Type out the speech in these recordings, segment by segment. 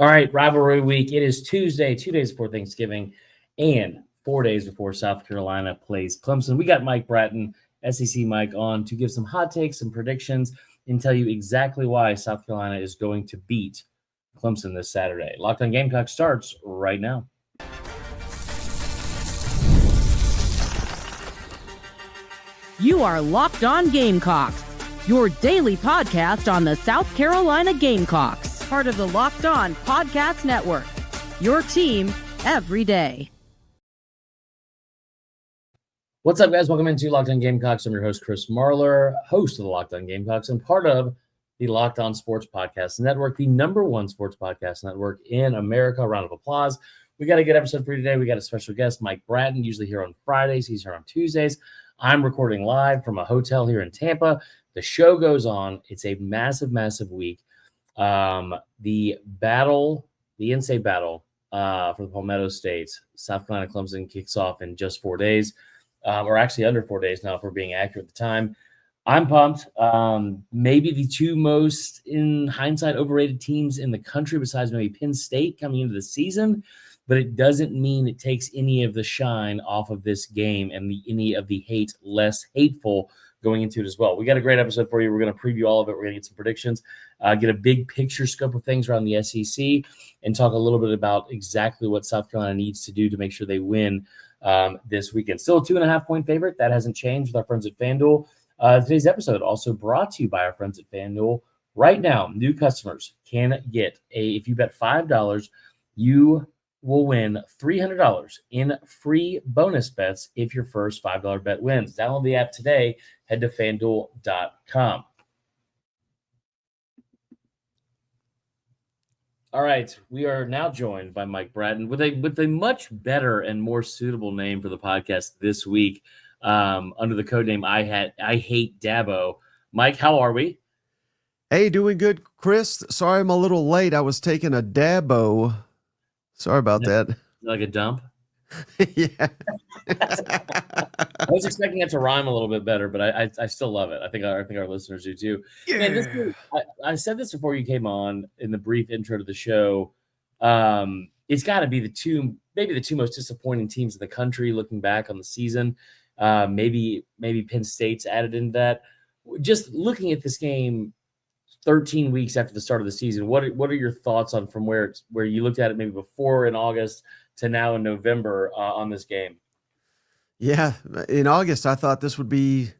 All right, rivalry week. It is Tuesday, 2 days before Thanksgiving, and 4 days before South Carolina plays Clemson. We got Mike Bratton, SEC Mike, on to give some hot takes and predictions and tell you exactly why South Carolina is going to beat Clemson this Saturday. Locked on Gamecocks starts right now. You are Locked On Gamecocks, your daily podcast on the South Carolina Gamecocks, part of the Locked On Podcast Network, your team every day. What's up, guys? Welcome into Locked On Gamecocks. I'm your host, Chris Marler, host of the Locked On Gamecocks and part of the Locked On Sports Podcast Network, the number one sports podcast network in America. Round of applause. We got a good episode for you today. We got a special guest, Mike Bratton, usually here on Fridays. He's here on Tuesdays. I'm recording live from a hotel here in Tampa. The show goes on. It's a massive, massive week. The in-state battle for the Palmetto State, South Carolina-Clemson kicks off in just 4 days, or actually under 4 days now if we're being accurate at the time. I'm pumped. Maybe the two most, in hindsight, overrated teams in the country besides maybe Penn State coming into the season. But it doesn't mean it takes any of the shine off of this game and any of the hate less hateful going into it as well. We got a great episode for you. We're going to preview all of it. We're going to get some predictions, get a big picture scope of things around the SEC, and talk a little bit about exactly what South Carolina needs to do to make sure they win this weekend. Still a 2.5-point favorite. That hasn't changed with our friends at FanDuel. Today's episode also brought to you by our friends at FanDuel. Right now, new customers can get if you bet $5, you will win $300 in free bonus bets if your first $5 bet wins. Download the app today. Head to FanDuel.com. All right, we are now joined by Mike Bratton with a much better and more suitable name for the podcast this week, under the code name I Hate Dabo. Mike, how are we? Hey, doing good, Chris. Sorry I'm a little late. I was taking a Dabo. Sorry about that. Like a dump? Yeah. I was expecting it to rhyme a little bit better, but I still love it. I think our listeners do too. Yeah. Man, I said this before you came on in the brief intro to the show. It's got to be the two most disappointing teams in the country looking back on the season. Maybe Penn State's added into that. Just looking at this game 13 weeks after the start of the season, what are your thoughts on from where you looked at it maybe before in August to now in November on this game? Yeah, in August I thought this would be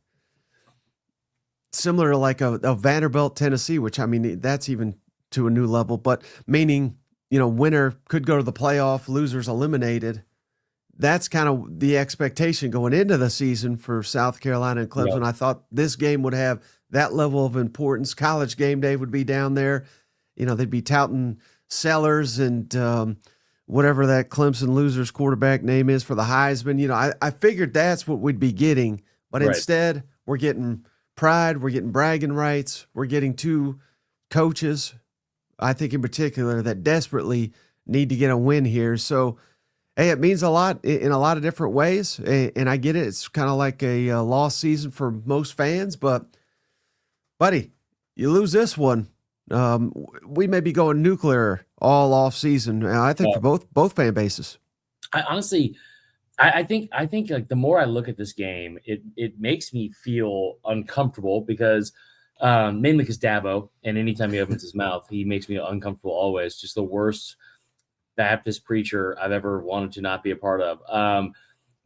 similar to like a Vanderbilt, Tennessee, which I mean that's even to a new level, but meaning winner could go to the playoff, losers eliminated. That's kind of the expectation going into the season for South Carolina and Clemson. Yep. I thought this game would have that level of importance. College game day would be down there. They'd be touting Sellers and whatever that Clemson losers quarterback name is for the Heisman. I figured that's what we'd be getting, but right. Instead we're getting pride. We're getting bragging rights. We're getting two coaches, I think in particular, that desperately need to get a win here. So, hey, it means a lot in a lot of different ways, and I get it. It's kind of like a lost season for most fans, but, buddy, you lose this one, we may be going nuclear all off season. I think for both fan bases. I think like the more I look at this game, it makes me feel uncomfortable because mainly because Dabo, and anytime he opens his mouth, he makes me uncomfortable always. Just the worst Baptist preacher I've ever wanted to not be a part of.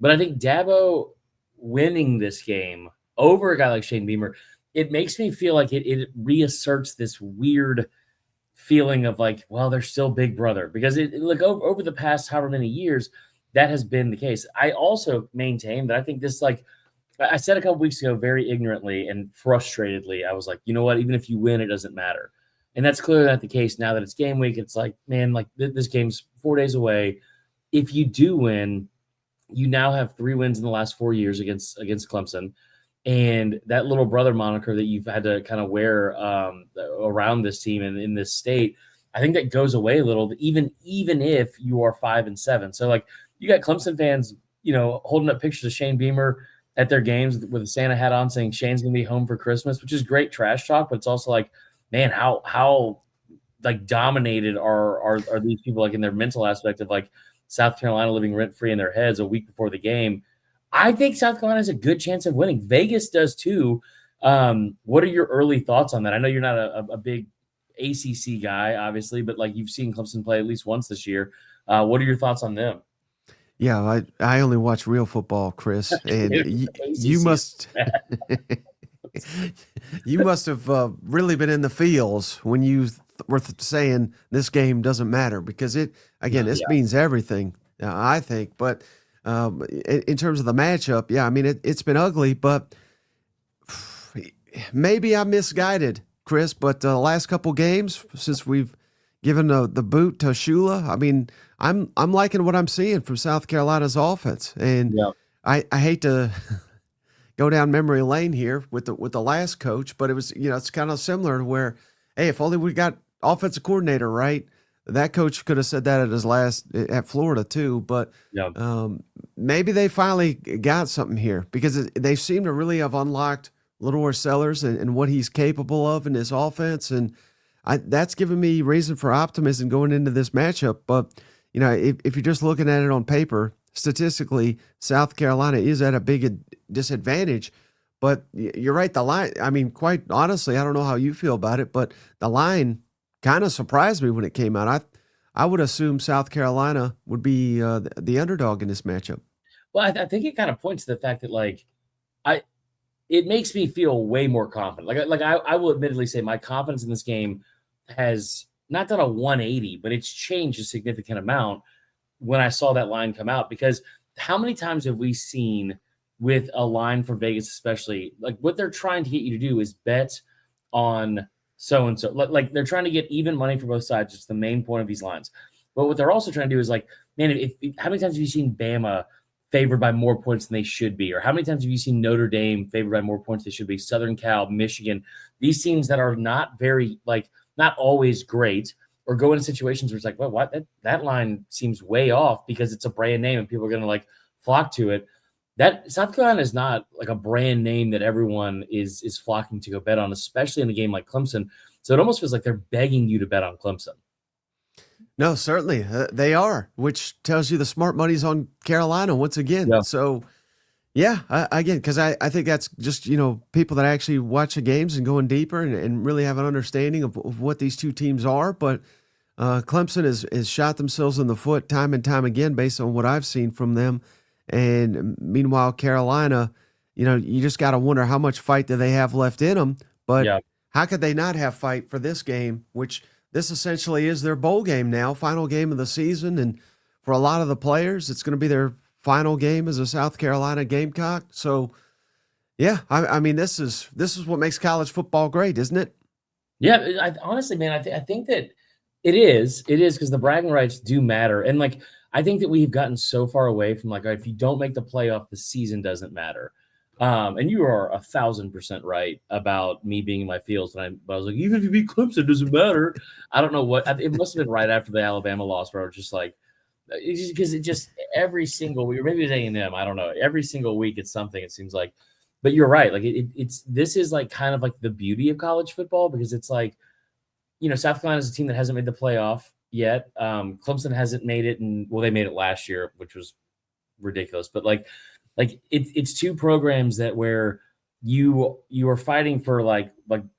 But I think Dabo winning this game over a guy like Shane Beamer, it makes me feel like it reasserts this weird feeling of like, well, they're still big brother, because over the past however many years, that has been the case. I also maintain that I think this, like I said a couple weeks ago, very ignorantly and frustratedly, I was like, you know what, even if you win, it doesn't matter. And that's clearly not the case now that it's game week. It's like, man, like this game's 4 days away. If you do win, you now have 3 wins in the last 4 years against Clemson. And that little brother moniker that you've had to kind of wear around this team and in this state, I think that goes away a little, even if you are 5-7. So like you got Clemson fans, holding up pictures of Shane Beamer at their games with a Santa hat on saying Shane's going to be home for Christmas, which is great trash talk, but it's also like, man, how like dominated are these people like in their mental aspect of like South Carolina living rent free in their heads a week before the game. I think South Carolina has a good chance of winning. Vegas does too. What are your early thoughts on that? I know you're not a big ACC guy, obviously, but like you've seen Clemson play at least once this year. What are your thoughts on them? Yeah, I only watch real football, Chris, and you must you must have really been in the fields when you were saying this game doesn't matter, because this means everything, I think. But in terms of the matchup, yeah, I mean it's been ugly, but maybe I'm misguided, Chris. But the last couple games since we've given the boot to Shula, I mean, I'm liking what I'm seeing from South Carolina's offense, and I hate to go down memory lane here with the last coach, but it was, it's kind of similar to where, hey, if only we got offensive coordinator right. That coach could have said that at Florida too, but maybe they finally got something here, because they seem to really have unlocked LaNorris Sellers and what he's capable of in his offense, and that's given me reason for optimism going into this matchup. But if you're just looking at it on paper, statistically, South Carolina is at a big disadvantage. But you're right, the line, I mean, quite honestly, I don't know how you feel about it, but the line kind of surprised me when it came out. I would assume South Carolina would be the underdog in this matchup. Well, I think it kind of points to the fact that it makes me feel way more confident. I will admittedly say my confidence in this game has not done a 180, but it's changed a significant amount when I saw that line come out. Because how many times have we seen with a line from Vegas, especially, like what they're trying to get you to do is bet on so-and-so. Like they're trying to get even money for both sides. It's the main point of these lines. But what they're also trying to do is like, man, how many times have you seen Bama favored by more points than they should be? Or how many times have you seen Notre Dame favored by more points than they should be? Southern Cal, Michigan, these teams that are not very, not always great, or go into situations where it's like, well, what? That line seems way off because it's a brand name and people are going to flock to it. That South Carolina is not like a brand name that everyone is flocking to go bet on, especially in a game like Clemson. So it almost feels like they're begging you to bet on Clemson. No, certainly they are, which tells you the smart money's on Carolina once again. Yeah. So, yeah, again, because I think that's just, people that actually watch the games and going deeper and really have an understanding of what these two teams are. But Clemson has shot themselves in the foot time and time again based on what I've seen from them. And meanwhile, Carolina, you just got to wonder how much fight do they have left in them. But how could they not have fight for this game, which this essentially is their bowl game now, final game of the season. And for a lot of the players, it's going to be their final game as a South Carolina Gamecock. So, yeah, I mean, this is what makes college football great, isn't it? Yeah, honestly, man, I think that it is because the bragging rights do matter. And I think that we've gotten so far away from if you don't make the playoff, the season doesn't matter. And you are 1,000% right about me being in my feels. But I was like, even if you beat Clemson, it doesn't matter. I don't know what. It must have been right after the Alabama loss where I was just like, because it just every single week, or maybe it's A&M, I don't know. Every single week it's something, it seems like. But you're right. This is kind of the beauty of college football, because it's South Carolina is a team that hasn't made the playoff yet. Clemson hasn't made it, and they made it last year, which was ridiculous. But it's two programs that where you are fighting for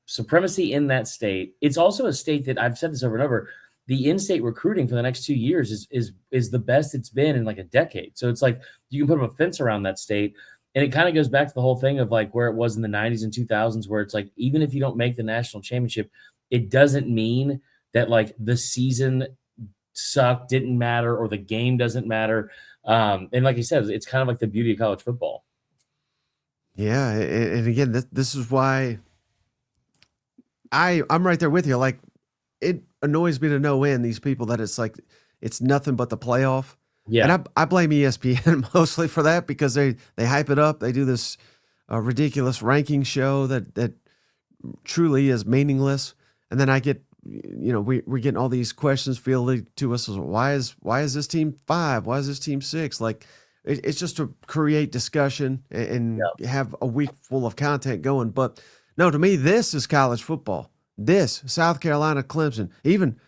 supremacy in that state. It's also a state that I've said this over and over. The in-state recruiting for the next 2 years is the best it's been in a decade. So it's you can put up a fence around that state. And it kind of goes back to the whole thing of where it was in the 90s and 2000s, where it's even if you don't make the national championship, it doesn't mean that the season sucked, didn't matter, or the game doesn't matter. And like you said, it's kind of the beauty of college football. Yeah. And again, this is why I'm right there with you. It annoys me to no end, these people that it's nothing but the playoff. Yeah. And I blame ESPN mostly for that, because they hype it up. They do this ridiculous ranking show that truly is meaningless. And then I get, we're getting all these questions fielded to us. Why is this team 5? Why is this team 6? It's just to create discussion and have a week full of content going. But no, to me, this is college football. this South Carolina-Clemson, even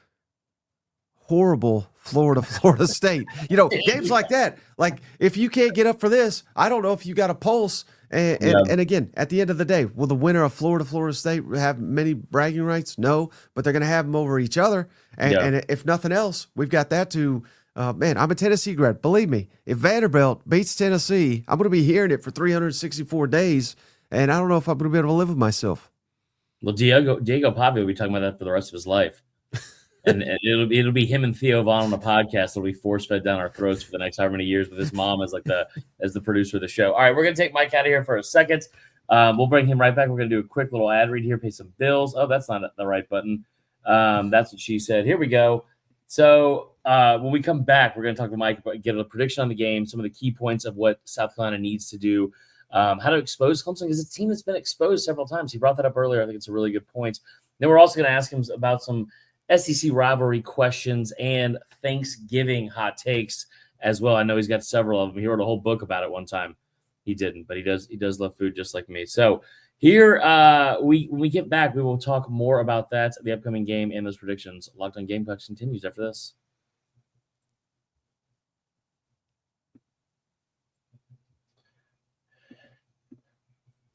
horrible Florida State. Games like that. Like, if you can't get up for this, I don't know if you got a pulse. And again, at the end of the day, will the winner of Florida State have many bragging rights? No, but they're going to have them over each other. And if nothing else, we've got that to, man, I'm a Tennessee grad. Believe me, if Vanderbilt beats Tennessee, I'm going to be hearing it for 364 days, and I don't know if I'm going to be able to live with myself. Well, Diego Pavia will be talking about that for the rest of his life. And it'll be him and Theo Vaughn on a podcast that'll be force fed down our throats for the next however many years with his mom as the producer of the show. All right, we're gonna take Mike out of here for a second. We'll bring him right back. We're gonna do a quick little ad read here, pay some bills. Oh, that's not the right button. That's what she said. Here we go. So when we come back, we're gonna talk to Mike, get a prediction on the game, some of the key points of what South Carolina needs to do, how to expose Clemson, because it's a team that's been exposed several times. He brought that up earlier. I think it's a really good point. Then we're also gonna ask him about some SEC rivalry questions and Thanksgiving hot takes as well. I know he's got several of them. He wrote a whole book about it one time. He didn't, but he does love food just like me. So here, when we get back, we will talk more about that, the upcoming game, and those predictions. Locked on Gamecocks continues after this.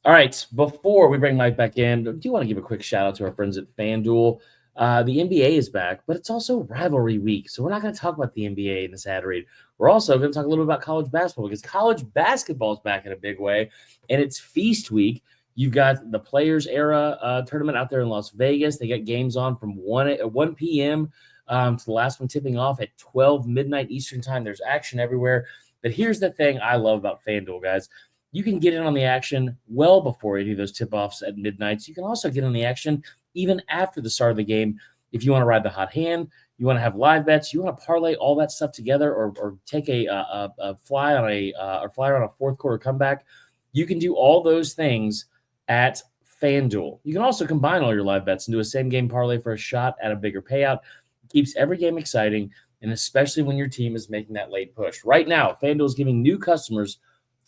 All right, before we bring Mike back in, do you want to give a quick shout out to our friends at FanDuel? The NBA is back, but it's also rivalry week. So we're not going to talk about the NBA in this ad read. We're also going to talk a little bit about college basketball, because college basketball is back in a big way, and it's feast week. You've got the Players Era tournament out there in Las Vegas. They got games on from 1 p.m. To the last one tipping off at 12 midnight Eastern time. There's action everywhere. But here's the thing I love about FanDuel, guys. You can get in on the action well before any of those tip-offs at midnight. So you can also get on the action even after the start of the game. If you want to ride the hot hand, you want to have live bets, you want to parlay all that stuff together, or take a fly on a fourth quarter comeback, you can do all those things at FanDuel. You can also combine all your live bets and do a same game parlay for a shot at a bigger payout. It keeps every game exciting, and especially when your team is making that late push. Right now, FanDuel is giving new customers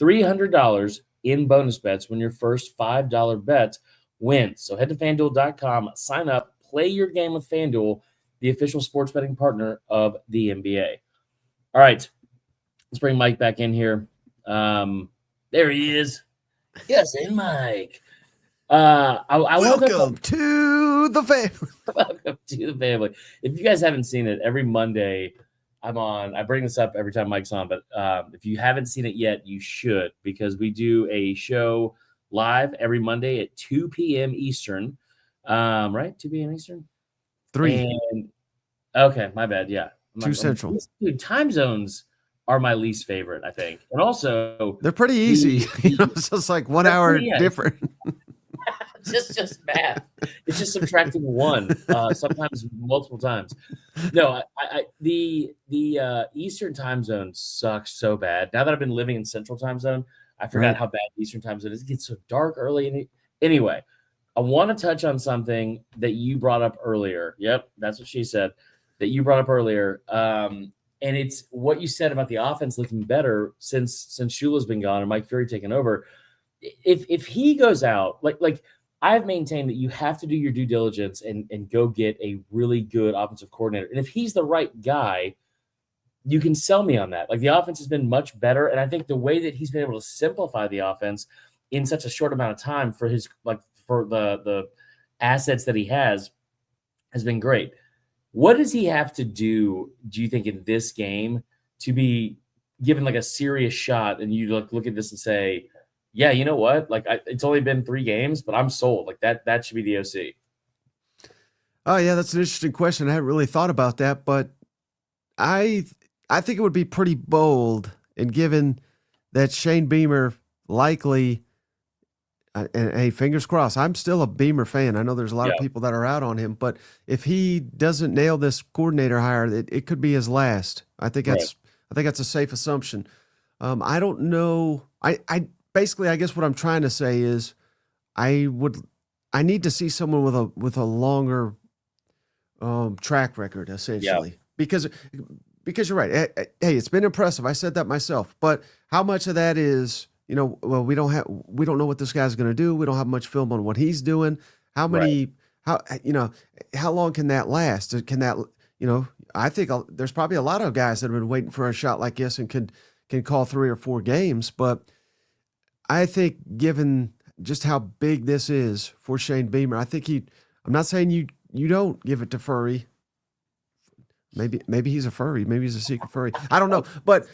$300 in bonus bets when your first $5 bet wins. So head to FanDuel.com, sign up, play your game with FanDuel, the official sports betting partner of the NBA. All right, let's bring Mike back in here. There he is. Yes, and Mike. Welcome to the family. Welcome to the family. If you guys haven't seen it, every Monday I'm on. I bring this up every time Mike's on, but if you haven't seen it yet, you should, because we do a show live every Monday at 2 p.m. Eastern. Right? 2 p.m. Eastern? 3. Okay, my bad. Yeah. 2 Central. Dude, time zones are my least favorite, I think. And also, they're pretty easy. It's just like 1 hour different. just math. It's just subtracting one, sometimes multiple times. No, the Eastern time zone sucks so bad. Now that I've been living in Central time zone, I forgot how bad Eastern time zone is. It gets so dark early. Anyway, I want to touch on something that you brought up earlier. Yep, that's what she said. That you brought up earlier. And it's what you said about the offense looking better since Shula's been gone and Mike Furrey taken over. If he goes out, like I've maintained that you have to do your due diligence and go get a really good offensive coordinator. And if he's the right guy, you can sell me on that. Like, the offense has been much better. And I think the way that he's been able to simplify the offense in such a short amount of time for the assets that he has been great. What does he have to do you think, in this game to be given like a serious shot, and you look at this and say, yeah, you know what? Like, it's only been 3 games, but I'm sold. Like, that should be the OC. Oh yeah, that's an interesting question. I hadn't really thought about that, but I think it would be pretty bold, and given that Shane Beamer likely, and hey, fingers crossed, I'm still a Beamer fan. I know there's a lot of people that are out on him, but if he doesn't nail this coordinator hire, it could be his last. I think that's a safe assumption. I don't know. I basically, I guess what I'm trying to say is I need to see someone with a longer track record, essentially, because you're right. Hey, it's been impressive. I said that myself, but how much of that is, well, we don't know what this guy's going to do. We don't have much film on what he's doing. How many how long can that last? Can that, I think there's probably a lot of guys that have been waiting for a shot like this and can call 3 or 4 games. But I think given just how big this is for Shane Beamer, I think I'm not saying you don't give it to Furrey. Maybe he's a furry. Maybe he's a secret furry. I don't know. But,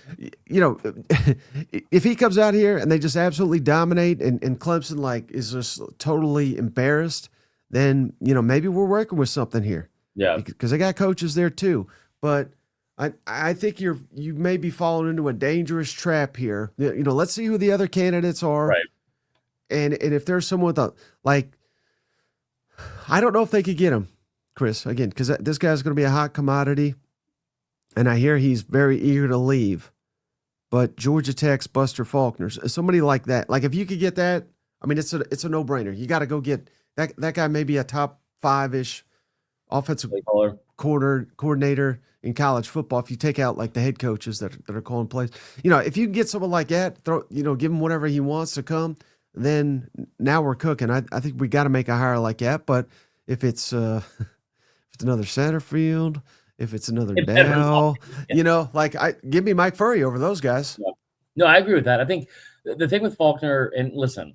if he comes out here and they just absolutely dominate and Clemson is just totally embarrassed, then, maybe we're working with something here. Yeah. Because they got coaches there too. But I think you may be falling into a dangerous trap here. Let's see who the other candidates are. Right. And if there's someone I don't know if they could get him, Chris, again, because this guy's going to be a hot commodity, and I hear he's very eager to leave. But Georgia Tech's Buster Faulkner, somebody like that. Like if you could get that, I mean, it's a no-brainer. You got to go get that guy. May be a top 5-ish offensive coordinator in college football. If you take out the head coaches that are calling plays, if you can get someone like that, give him whatever he wants to come, then now we're cooking. I think we got to make a hire like that. But if it's another Satterfield, if it's another Dow, give me Mike Furrey over those guys. Yeah. No, I agree with that. I think the thing with Faulkner, and listen,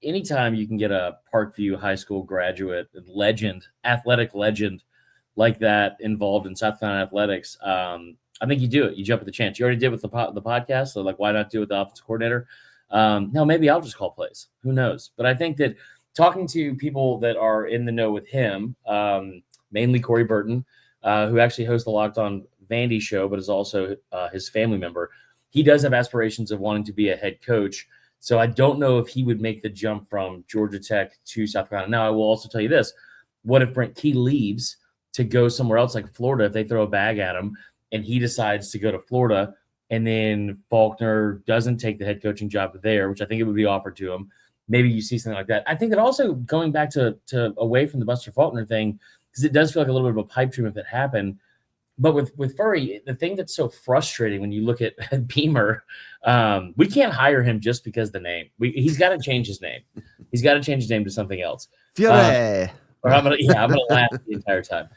anytime you can get a Parkview High School graduate, athletic legend like that involved in South Carolina athletics, I think you do it. You jump at the chance. You already did with the podcast, so why not do it with the offensive coordinator? No, maybe I'll just call plays. Who knows? But I think that talking to people that are in the know with him, mainly Corey Burton, who actually hosts the Locked On Vandy show, but is also his family member. He does have aspirations of wanting to be a head coach. So I don't know if he would make the jump from Georgia Tech to South Carolina. Now, I will also tell you this. What if Brent Key leaves to go somewhere else like Florida, if they throw a bag at him and he decides to go to Florida, and then Faulkner doesn't take the head coaching job there, which I think it would be offered to him? Maybe you see something like that. I think that also going back to away from the Buster Faulkner thing, because it does feel like a little bit of a pipe dream if it happened. But with Furrey, the thing that's so frustrating when you look at Beamer, we can't hire him just because of the name. He's got to change his name. He's got to change his name to something else. Furrey. Or I'm gonna laugh the entire time.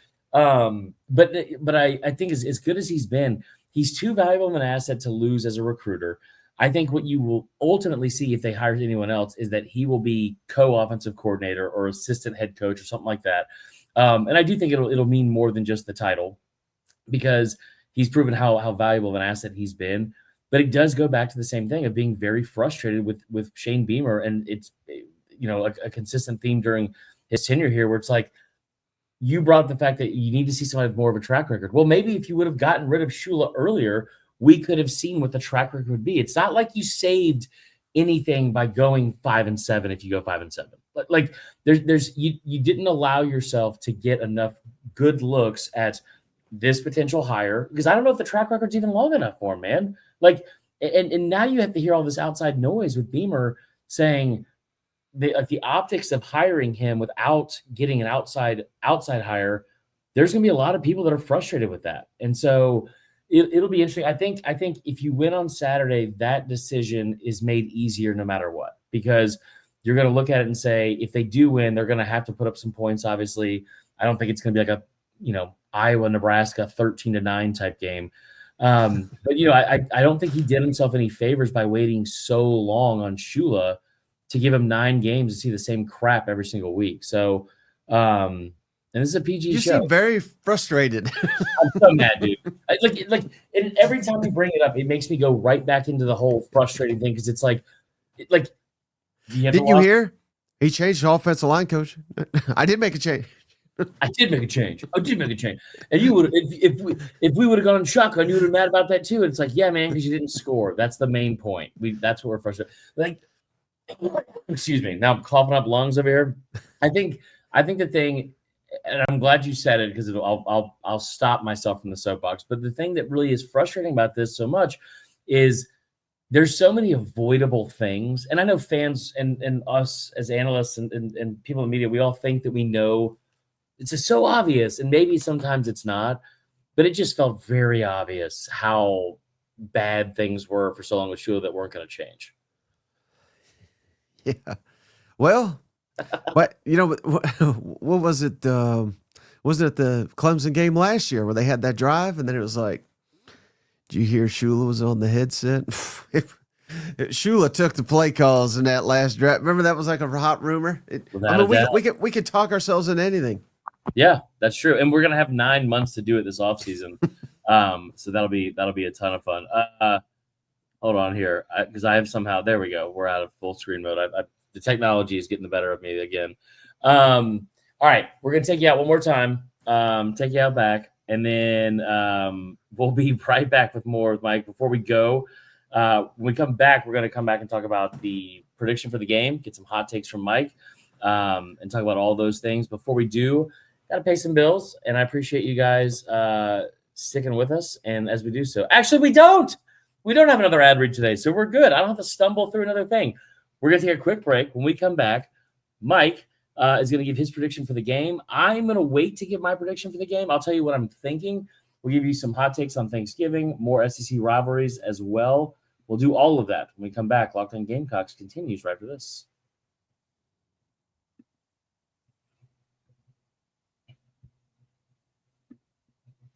But I think as good as he's been, he's too valuable of an asset to lose as a recruiter. I think what you will ultimately see if they hire anyone else is that he will be co-offensive coordinator or assistant head coach or something like that. And I do think it'll mean more than just the title, because he's proven how valuable of an asset he's been. But it does go back to the same thing of being very frustrated with Shane Beamer, and it's a consistent theme during his tenure here, where it's like you brought up the fact that you need to see somebody with more of a track record. Well, maybe if you would have gotten rid of Shula earlier, we could have seen what the track record would be. It's not like you saved anything by going 5-7 if you go 5-7. But you didn't allow yourself to get enough good looks at this potential hire, because I don't know if the track record's even long enough for him, man. And now you have to hear all this outside noise with Beamer saying the optics of hiring him without getting an outside hire. There's going to be a lot of people that are frustrated with that. And so it'll be interesting. I think if you win on Saturday, that decision is made easier no matter what, because you're going to look at it and say, if they do win, they're going to have to put up some points. Obviously, I don't think it's going to be like a, Iowa, Nebraska 13-9 type game. But I don't think he did himself any favors by waiting so long on Shula to give him 9 games to see the same crap every single week. So, and this is a PG show. You seem very frustrated. I'm so mad, dude. And every time we bring it up, it makes me go right back into the whole frustrating thing, because it's like. Didn't you hear? He changed the offensive line coach. I did make a change. I did make a change. And you would, if we would have gone shotgun, you would have been mad about that too. And it's like, yeah, man, because you didn't score. That's the main point. That's what we're frustrated. Excuse me. Now I'm coughing up lungs over here. I think the thing, and I'm glad you said it, because I'll stop myself from the soapbox. But the thing that really is frustrating about this so much is there's so many avoidable things. And I know fans and us as analysts and people in the media, we all think that we know. It's just so obvious, and maybe sometimes it's not, but it just felt very obvious how bad things were for so long with Shula that weren't going to change. Yeah. Well, But what was it? Wasn't it the Clemson game last year where they had that drive and then it was like, did you hear Shula was on the headset? Shula took the play calls in that last draft. Remember that was like a hot rumor. We could talk ourselves into anything. Yeah, that's true. And we're gonna have 9 months to do it this offseason. So that'll be a ton of fun. Hold on here, because I have somehow there we go. We're out of full screen mode. The technology is getting the better of me again. All right, we're gonna take you out one more time. Take you out back, and then we'll be right back with more with Mike. Before we go, when we come back, we're gonna come back and talk about the prediction for the game, get some hot takes from Mike, and talk about all those things. Before we do, gotta pay some bills, and I appreciate you guys sticking with us. And as we do so, actually, we don't have another ad read today, so we're good. I don't have to stumble through another thing. We're gonna take a quick break. When we come back, Mike is going to give his prediction for the game. I'm going to wait to give my prediction for the game. I'll tell you what I'm thinking. We'll give you some hot takes on Thanksgiving, more SEC rivalries as well. We'll do all of that when we come back. Locked On Gamecocks continues right after this.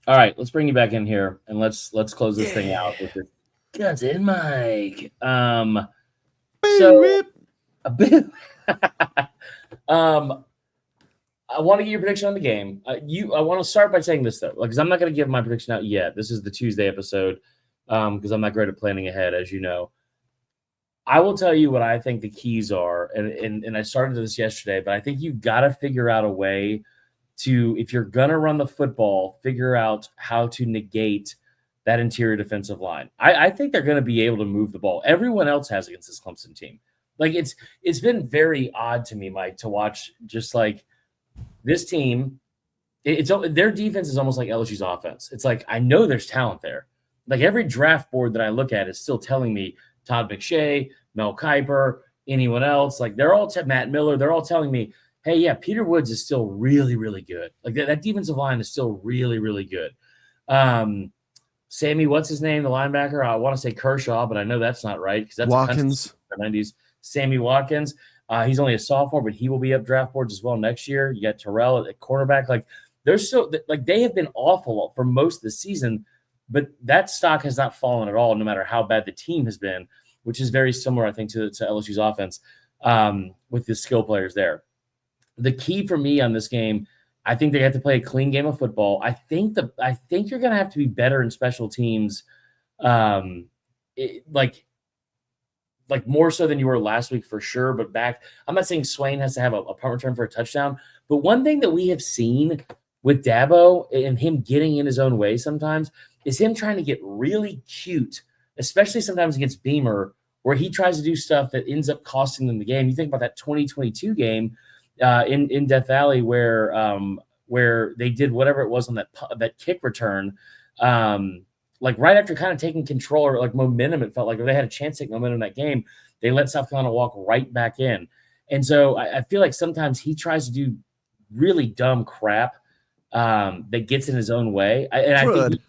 All right, let's bring you back in here and let's close this thing out with this. Cousin Mike. So a bit. I want to get your prediction on the game. I want to start by saying this though, because I'm not going to give my prediction out yet. This is the Tuesday episode, because I'm not great at planning ahead, as you know. I will tell you what I think the keys are, and I started this yesterday, but I think you've got to figure out a way to, if you're going to run the football, figure out how to negate that interior defensive line. I think they're going to be able to move the ball. Everyone else has against this Clemson team. Like it's been very odd to me, Mike, to watch just like this team. It's their defense is almost like LSU's offense. It's like I know there's talent there. Like every draft board that I look at is still telling me Todd McShay, Mel Kiper, anyone else. Like they're all Matt Miller. They're all telling me, hey, yeah, Peter Woods is still really, really good. Like that defensive line is still really, really good. Sammy, what's his name? The linebacker. I want to say Kershaw, but I know that's not right because that's Watkins. The 90s. Sammy Watkins. He's only a sophomore, but he will be up draft boards as well next year. You got Terrell at cornerback. Like they're still like they have been awful for most of the season, but that stock has not fallen at all, no matter how bad the team has been, which is very similar, I think, to LSU's offense with the skill players there. The key for me on this game, I think they have to play a clean game of football. I think you're going to have to be better in special teams, like more so than you were last week for sure. But I'm not saying Swain has to have a punt return for a touchdown. But one thing that we have seen with Dabo and him getting in his own way sometimes is him trying to get really cute, especially sometimes against Beamer, where he tries to do stuff that ends up costing them the game. You think about that 2022 game in Death Valley where they did whatever it was on that kick return, like right after kind of taking control or like momentum, it felt like if they had a chance to take momentum in that game, they let South Carolina walk right back in. And so I feel like sometimes he tries to do really dumb crap that gets in his own way. I think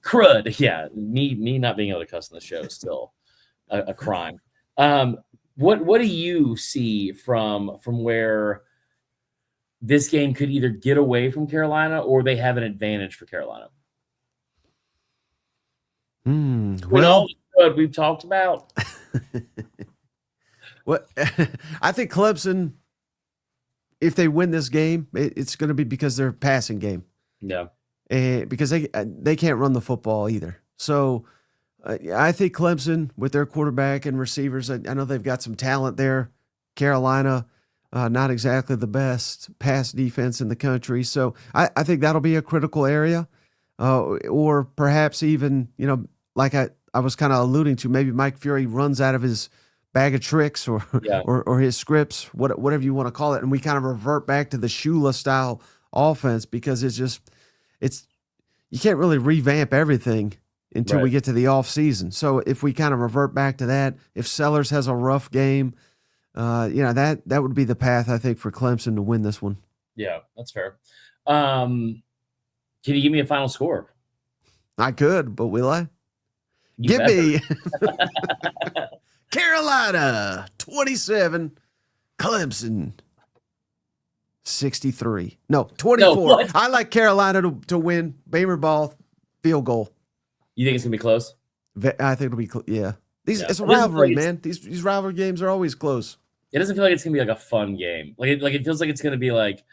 crud. Yeah. Me not being able to cuss on the show is still a crime. What do you see from where this game could either get away from Carolina or they have an advantage for Carolina? Well, all we've talked about. I think Clemson, if they win this game, it's going to be because they're passing game. Yeah, because they can't run the football either. So I think Clemson with their quarterback and receivers, I know they've got some talent there. Carolina, not exactly the best pass defense in the country. So I think that'll be a critical area. Or perhaps even, like I was kind of alluding to, maybe Mike Furrey runs out of his bag of tricks or his scripts, whatever you want to call it, and we kind of revert back to the Shula style offense because you can't really revamp everything until we get to the off season. So if we kind of revert back to that, if Sellers has a rough game, that would be the path I think for Clemson to win this one. Yeah, that's fair. Can you give me a final score? I could, but will I? Give me Carolina 27, Clemson 63. No, 24. No, what? I like Carolina to win. Beamer ball, field goal. You think it's going to be close? I think it'll be yeah. Yeah. It's a rivalry, man. These rivalry games are always close. It doesn't feel like it's going to be like a fun game. It feels like it's going to be like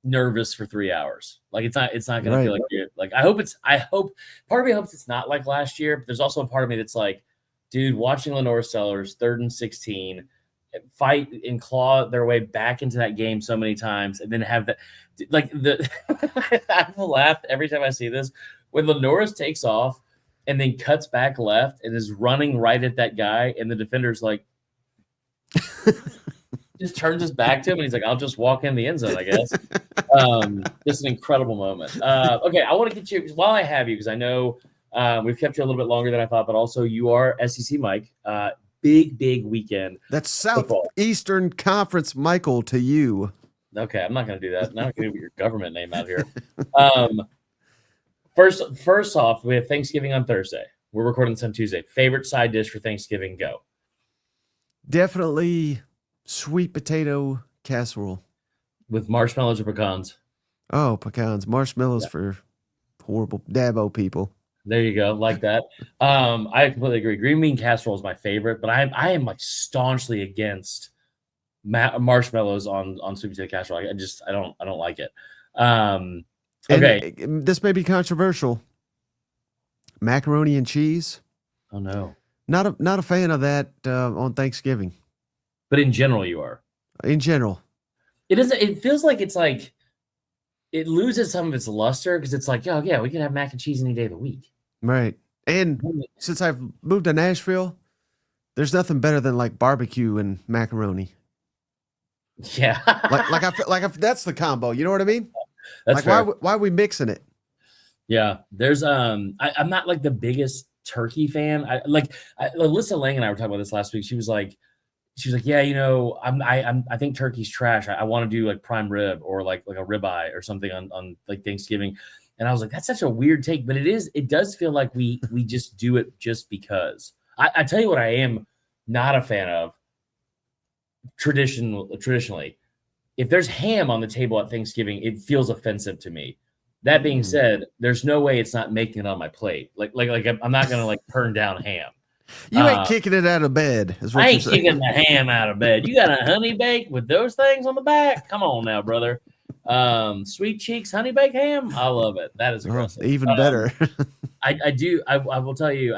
nervous for 3 hours. Like it's not going to feel like you're like, part of me hopes it's not like last year, but there's also a part of me that's like, dude, watching LaNorris Sellers 3rd and 16 fight and claw their way back into that game so many times, and then have that I will laugh every time I see this when LaNorris takes off and then cuts back left and is running right at that guy, and the defender's like just turns his back to him and he's like, I'll just walk in the end zone, I guess. Just an incredible moment. Okay, I want to get you while I have you, because I know we've kept you a little bit longer than I thought, but also you are SEC Mike. Big weekend. That's Southeastern Conference Michael to you. Okay, I'm not going to do that. I'm not going to get your government name out here. First off, we have Thanksgiving on Thursday. We're recording this on Tuesday. Favorite side dish for Thanksgiving? Go. Definitely sweet potato casserole. With marshmallows or pecans? Oh, pecans. Marshmallows for horrible Dabo people. There you go. Like that. I completely agree. Green bean casserole is my favorite, but I am like staunchly against marshmallows on sweet potato casserole. I don't like it. Okay. And this may be controversial. Macaroni and cheese. Oh no. Not a fan of that on Thanksgiving. But in general, you are. In general. It feels like it's like it loses some of its luster because it's like, oh yeah, we can have mac and cheese any day of the week. Right. And since I've moved to Nashville, there's nothing better than like barbecue and macaroni. Yeah. like that's the combo. You know what I mean? That's like fair. why are we mixing it? Yeah. There's I'm not like the biggest turkey fan. Alyssa Lang and I were talking about this last week. She was like, yeah, you know, I think turkey's trash. I want to do like prime rib or like a ribeye or something on like Thanksgiving. And I was like, that's such a weird take, but it does feel like we just do it just because. I tell you what I am not a fan of traditionally. If there's ham on the table at Thanksgiving, it feels offensive to me. That being said, there's no way it's not making it on my plate. Like I'm not gonna like turn down ham. You ain't kicking it out of bed. Is what I ain't kicking the ham out of bed. You got a honey bake with those things on the back? Come on now, brother. Sweet cheeks, honey baked ham. I love it. That is aggressive. Even better. I do. I will tell you.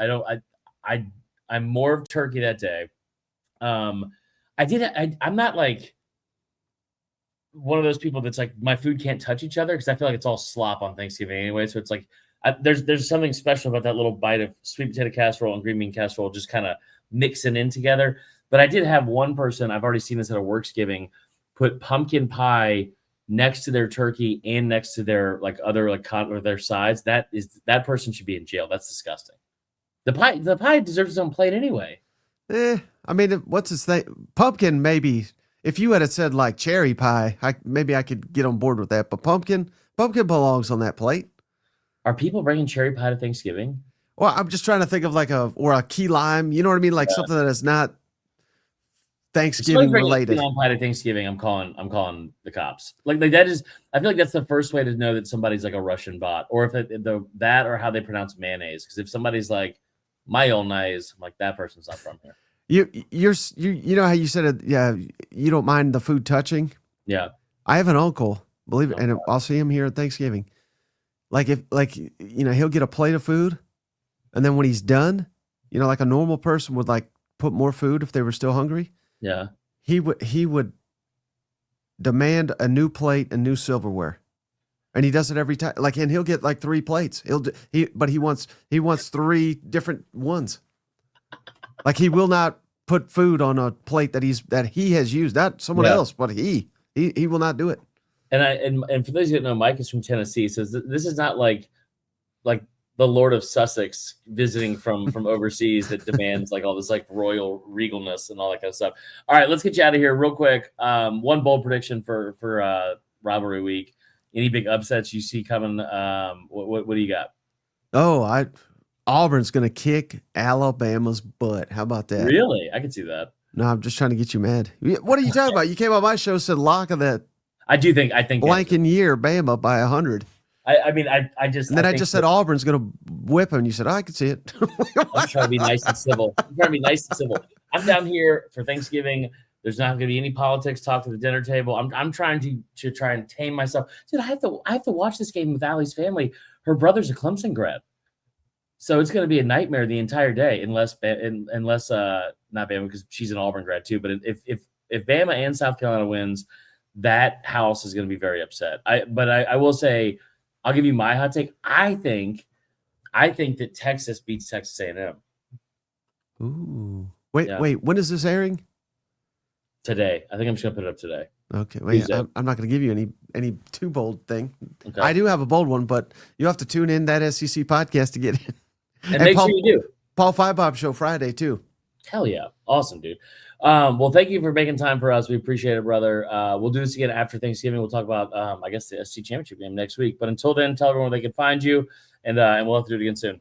I'm more of turkey that day. I'm not like one of those people that's like my food can't touch each other because I feel like it's all slop on Thanksgiving anyway. So it's like there's something special about that little bite of sweet potato casserole and green bean casserole just kind of mixing in together. But I did have one person, I've already seen this at a Worksgiving, put pumpkin pie next to their turkey and next to their like other like or their sides. That person should be in jail. That's disgusting. The pie deserves its own plate anyway. I mean, what's his thing? Pumpkin, maybe. If you had said like cherry pie, maybe I could get on board with that. But pumpkin belongs on that plate. Are people bringing cherry pie to Thanksgiving? Well, I'm just trying to think of like a key lime. You know what I mean? Like something that is not Thanksgiving related. Key lime pie to Thanksgiving, I'm calling the cops. Like that is. I feel like that's the first way to know that somebody's like a Russian bot, or if that or how they pronounce mayonnaise. Because if somebody's like mayonnaise, I'm like that person's not from here. You know how you said it? Yeah, you don't mind the food touching. Yeah, I have an uncle, believe it, and I'll see him here at Thanksgiving. He'll get a plate of food, and then when he's done, like a normal person would like put more food if they were still hungry. Yeah, he would demand a new plate and new silverware, and he does it every time. And he'll get like 3 plates. But he wants 3 different ones. Like he will not put food on a plate that he has used, not someone else, but he will not do it. And for those who don't know, Mike is from Tennessee, so this is not like the Lord of Sussex visiting from overseas that demands like all this like royal regalness and all that kind of stuff. All right, let's get you out of here real quick. One bold prediction for rivalry week. Any big upsets you see coming? What do you got? Oh, Auburn's going to kick Alabama's butt. How about that? Really? I can see that. No, I'm just trying to get you mad. What are you talking about? You came on my show, said lock of that. I do think. I think blanking year Bama by 100. I mean, I just. And then I think just said Auburn's going to whip him. And you said, I can see it. I'm trying to be nice and civil. I'm down here for Thanksgiving. There's not going to be any politics talk to the dinner table. I'm trying to try and tame myself. Dude, I have to watch this game with Allie's family. Her brother's a Clemson grad. So it's going to be a nightmare the entire day unless not Bama, because she's an Auburn grad too. But if Bama and South Carolina wins, that house is going to be very upset. But I will say, I'll give you my hot take. I think that Texas beats Texas A&M. Ooh. Wait. When is this airing? Today. I think I'm just going to put it up today. Okay. Well, yeah, I'm not going to give you any too bold thing. Okay. I do have a bold one, but you have to tune in that SEC podcast to get in. And make sure you do. Paul Fibob show Friday too. Hell yeah. Awesome, dude. Well, thank you for making time for us. We appreciate it, brother. We'll do this again after Thanksgiving. We'll talk about, I guess, the SC Championship game next week. But until then, tell everyone where they can find you, and we'll have to do it again soon.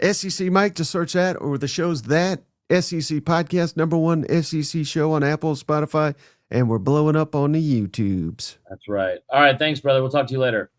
SEC Mike, just search that, or the show's that SEC podcast, #1 SEC show on Apple, Spotify, and we're blowing up on the YouTubes. That's right. All right. Thanks, brother. We'll talk to you later.